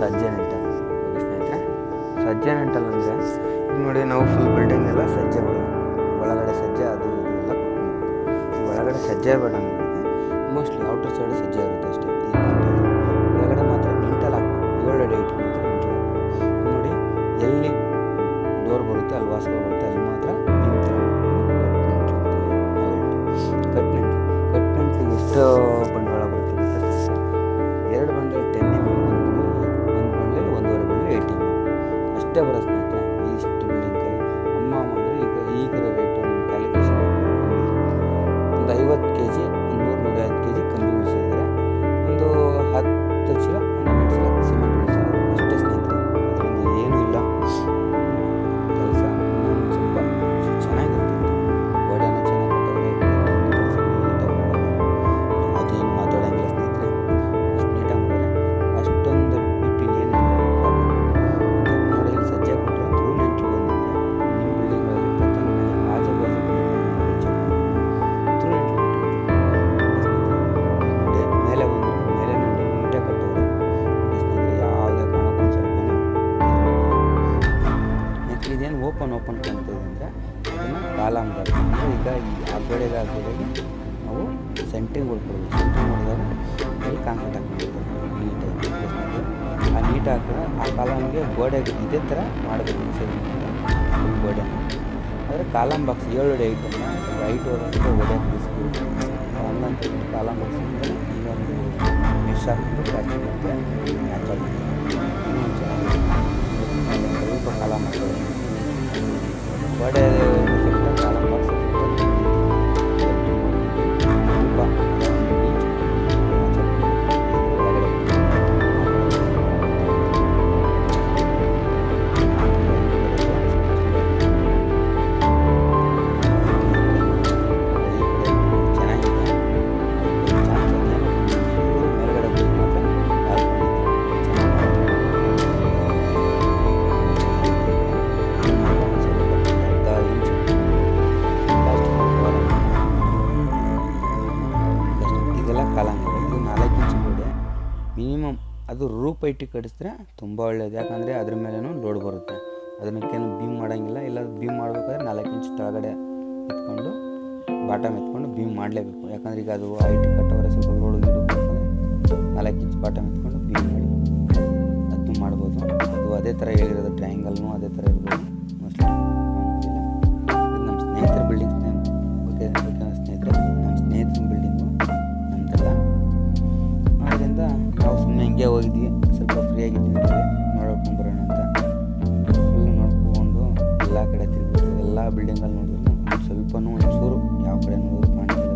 ಸಜ್ಜೆ ನೆಂಟಲ್ ಓಕೆ ಸ್ನೇಹಿತರೆ. ಸಜ್ಜೆ ನೆಂಟಲ್ ಅಂದರೆ ಈಗ ನೋಡಿ ನಾವು ಫುಲ್ ಬಿಲ್ಡಿಂಗ್ ಎಲ್ಲ ಸಜ್ಜೆಗಳು, ಒಳಗಡೆ ಸಜ್ಜೆ ಅದು ಇದು ಎಲ್ಲ ಒಳಗಡೆ ಸಜ್ಜೆ ಬೇಡ ನಮಗೆ. ಮೋಸ್ಟ್ಲಿ ಔಟರ್ ಸೈಡ್ ಸಜ್ಜೆ ಇರುತ್ತೆ ಅಷ್ಟೇ. ಈ ಕಾಂಪೌಂಡ್ ಒಳಗಡೆ ಮಾತ್ರ ನಿಂಟಲ್ ಹಾಕ್ಬೇಕು, 7 ಅಡಿ ಹೈಟ್ ಮಾತ್ರ ನಿಂಟಲ್ ಹಾಕ್ಬೇಕು. ನೋಡಿ ಎಲ್ಲಿ ಡೋರ್ ಬರುತ್ತೆ ಅಲ್ಲಿ ವಾಸ್ಗಳು ಬರುತ್ತೆ ಅಲ್ಲಿ ಮಾತ್ರ ಬೀಮ್ ಥರ ಕಟ್ ನೆಂಟ್ಲು ಎಷ್ಟು ಬಂಡವಾಳ ಬರುತ್ತೆ ಗೊತ್ತಾ? 2 ಬಂಡಲ್ 10 mm, ಒಂದು ಬಂಡಲ್ 1.5 ಬಂಡಲ್ 8 mm ಅಷ್ಟೇ ಬರೋ ಸ್ನೇಹಿತರೆ. ಇಷ್ಟು ಬಿಲ್ಡಿಂಗಲ್ಲಿ ಅಂದರೆ ಈಗಿರೋ ರೇಟು ನಿಮ್ಮ ಕ್ಯಾಲ್ಕುಲೇಷನ್ ಒಂದು 50 kg, 100-150 kg ಕಂಬಿ ಬೀಳಿಸಿದ್ರೆ ಒಂದು 10 ಚೀಲ 12 ಚೀಲ ಸಿಮೆಂಟ್ ಬೀಳಿಸಿದ್ರು ಅಷ್ಟೇ ಸ್ನೇಹಿತರೆ. ಅದರಿಂದ ಏನೂ ಇಲ್ಲ ಕೆಲಸ. ಇನ್ನೊಂದು ಸ್ವಲ್ಪ ಚೆನ್ನಾಗಿರ್ತೈತೆ, ಗೋಡೆನೂ ಚೆನ್ನಾಗಿ ಕೊಟ್ಟವ್ರೆ, ಕೆಲಸ ನೀಟಾಗಿ ಮಾಡೋದು, ಅದೇನು ಮಾತಾಡೋಂಗಿಲ್ಲ ಸ್ನೇಹಿತರೆ. ಅಷ್ಟು ನೀಟಾಗಿ ಮಾಡೋರೆ, ಅಷ್ಟೊಂದು ಬಿಟ್ಟು ಇನ್ನೇನು ನೋಡಿ. ಇಲ್ಲಿ ಸಜ್ಜೆ ಕೊಟ್ಟರೆ ಥ್ರೂ ನೆಂಟ್ಲು ಬಂದಿದ್ರೆ ನಿಮ್ಮ ಬಿಲ್ಡಿಂಗ್ಗಳಲ್ಲಿ ಪ್ರತಿಯೊಂದು ಮೇಲೆ ಆಜು ಬಾಜು ಥ್ರೂ ನೆಂಟ್ಲು ನೋಡಿ. ಮೇಲೆ ಒಂದು ಮೇಲೆ ನೀಟಾಗಿ ಕಟ್ಟವ್ರೆ ಸ್ನೇಹಿತರೆ. ಯಾವುದೇ ಕಾರಣಕ್ಕೂ ಒಂದು ಸ್ವಲ್ಪ ಇದೇನು ಓಪನ್ ಕಾಣ್ತದೆ ಅಂದರೆ ಅದನ್ನು ಕಾಲಮ್ಗಳು ಅಂದರೆ ಈಗ ಆ ಗೋಡೆಗೆ ನಾವು ಸೆಂಟ್ರಿಂಗ್ ಕೊಡ್ಕೊಳ್ಬೇಕು. ಸೆಂಟ್ರಿಂಗ್ ಮಾಡಿದಾಗ ಅಲ್ಲಿ ಕಾಂಕ್ರೀಟ್ ಹಾಕ್ಬಿಡ್ತಾರೆ ನೀಟಾಗಿ. ಆ ನೀಟ್ ಹಾಕಿದ್ರೆ ಆ ಕಾಲಮ್ಗೆ ಗೋಡೆಗೆ ಇದೇ ಥರ ಮಾಡಬೇಕು ಗೋಡೆ. ಆದರೆ ಕಾಲಮ್ ಬಾಕ್ಸ್ 7 ಅಡಿ ಹೈಟನ್ನು ಸ್ವಲ್ಪ ಹೈಟ್ ಹೋದಂತೆ ಹೊಡೆಯೋಕೆ ಬಿಡಿಸ್ಬೋದು. ಹಂಗಂತ ಕಾಲಮ್ ಬಾಕ್ಸ್ ಈಗ ಒಂದು ಮೆಶ್ ಹಾಕ್ಬಿಟ್ಟು ಪ್ಲಾಸ್ಟಿಕ್ ಮತ್ತೆ ಮ್ಯಾಚ್ ಆಗ್ಬಿಟ್ಟು ಇನ್ನೂ ಚೆನ್ನಾಗಿ ಸ್ವಲ್ಪ ಕಾಲಮ್ ಹಾಕೋದು ಗೋಡೆ ಎಫೆಕ್ಟ್, ಕಾಲಮ್ ಬಾಕ್ಸ್ ಎಫೆಕ್ಟ್ ಸ್ವಲ್ಪ ಮಿನಿಮಮ್ ಅದು ರೂಪ್ ಹೈಟಿಗೆ ಕಟ್ಟಿಸಿದ್ರೆ ತುಂಬ ಒಳ್ಳೆಯದು. ಯಾಕಂದರೆ ಅದ್ರ ಮೇಲೇನೂ ಲೋಡ್ ಬರುತ್ತೆ. ಅದನ್ನಕ್ಕೇನು ಬೀಮ್ ಮಾಡೋಂಗಿಲ್ಲ. ಇಲ್ಲ ಬೀಮ್ ಮಾಡಬೇಕಾದ್ರೆ 4 ಇಂಚ್ ಕೆಳಗಡೆ ಎತ್ಕೊಂಡು ಬಾಟಮ್ ಎತ್ಕೊಂಡು ಬೀಮ್ ಮಾಡಲೇಬೇಕು. ಯಾಕಂದರೆ ಈಗ ಅದು ಹೈಟಿಗೆ ಕಟ್ಟೋರೆ ಸ್ವಲ್ಪ ಲೋಡ್ ಗಿಡಬೇಕಂದ್ರೆ 4 ಇಂಚ್ ಬಾಟಮ್ ಎತ್ಕೊಂಡು ಬೀಮ್ ಮಾಡಿ ಅದನ್ನು ಮಾಡ್ಬೋದು. ಅದು ಅದೇ ಥರ ಹೇಳಿರೋದು, ಟ್ರಯಾಂಗಲ್ನೂ ಅದೇ ಥರ ಇರ್ಬೋದು ಮೋಸ್ಟ್ಲಿ. ಇಲ್ಲ ಇದು ನಮ್ಮ ಸ್ನೇಹಿತರ ಬಿಲ್ಡಿಂಗ್ ಓಕೆ ಸ್ನೇಹಿತರೆ, ನಮ್ಮ ಸ್ನೇಹಿತರ ಬಿಲ್ಡಿಂಗು ನಮ್ಮದೆಲ್ಲ. ಆದ್ದರಿಂದ ನಾವು ಸುಮ್ಮನೆ ಹಿಂಗೆ ಹೋಗಿದ್ವಿ, ಸ್ವಲ್ಪ ಫ್ರೀಯಾಗಿದ್ವಿ, ನೋಡ್ಕೊಂಡು ಬರೋಣ ಅಂತ ಫುಲ್ ನೋಡ್ಕೊಂಡು ಎಲ್ಲ ಕಡೆ ತಿರುಗಿಬಿಟ್ಟು ಎಲ್ಲ ಬಿಲ್ಡಿಂಗಲ್ಲಿ ನೋಡಿದ್ರು ಒಂದು ಸ್ವಲ್ಪನೂ ಒಂಚೂರು ಯಾವ ಕಡೆ ನೋಡಿದ್ರು ಕಾಣಿಲ್ಲ.